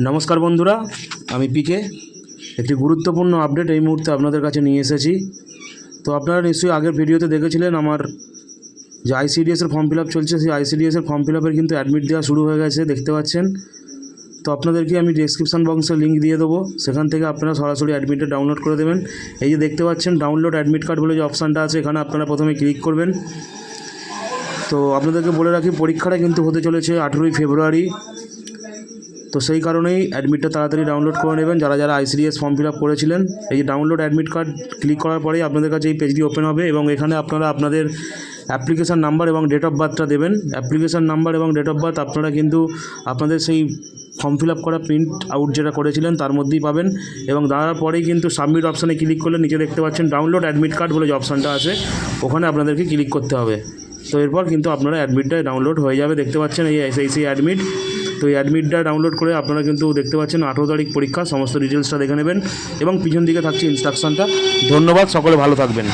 নমস্কার বন্ধুরা, আমি পিকে। একটি গুরুত্বপূর্ণ আপডেট এই মুহূর্তে আপনাদের কাছে নিয়ে এসেছি। তো আপনারা নিশ্চয়ই আগের ভিডিওতে দেখেছিলেন আমার যে আইসিডিএসের ফর্ম ফিল আপ চলছে, সেই আইসিডিএসের ফর্ম ফিল আপের কিন্তু অ্যাডমিট দেওয়া শুরু হয়ে গেছে, দেখতে পাচ্ছেন। তো আপনাদেরকে আমি ডেসক্রিপশন বক্সে লিঙ্ক দিয়ে দেবো, সেখান থেকে আপনারা সরাসরি অ্যাডমিটটা ডাউনলোড করে দেবেন। এই যে দেখতে পাচ্ছেন ডাউনলোড অ্যাডমিট কার্ড বলে যে অপশানটা আছে, এখানে আপনারা প্রথমে ক্লিক করবেন। তো আপনাদেরকে বলে রাখি, পরীক্ষাটা কিন্তু হতে চলেছে 18ই ফেব্রুয়ারি। তো সেই কারণেই অ্যাডমিটটা তাড়াতাড়ি ডাউনলোড করে নেবেন যারা যারা আইসিডিএস ফর্ম ফিল আপ করেছিলেন। এই যে ডাউনলোড অ্যাডমিট কার্ড ক্লিক করার পরেই আপনাদের কাছে এই পেজটি ওপেন হবে এবং এখানে আপনারা আপনাদের অ্যাপ্লিকেশান নাম্বার এবং ডেট অফ বার্থটা দেবেন। অ্যাপ্লিকেশান নাম্বার এবং ডেট অফ বার্থ আপনারা কিন্তু আপনাদের সেই ফর্ম ফিল আপ করা প্রিন্ট আউট যেটা করেছিলেন তার মধ্যেই পাবেন। এবং দেওয়ার পরেই কিন্তু সাবমিট অপশানে ক্লিক করলে নিচে দেখতে পাচ্ছেন ডাউনলোড অ্যাডমিট কার্ড বলে যে অপশানটা আছে, ওখানে আপনাদেরকে ক্লিক করতে হবে। তো এরপর কিন্তু আপনারা অ্যাডমিটটা ডাউনলোড হয়ে যাবে, দেখতে পাচ্ছেন সেই অ্যাডমিট। তো এই অ্যাডমিটটা ডাউনলোড করে আপনারা কিন্তু দেখতে পাচ্ছেন 18 তারিখ পরীক্ষা, সমস্ত ডিটেলসটা দেখে নেবেন এবং পিছন দিকে থাকছে ইনস্ট্রাকশনটা। ধন্যবাদ, সকলে ভালো থাকবেন।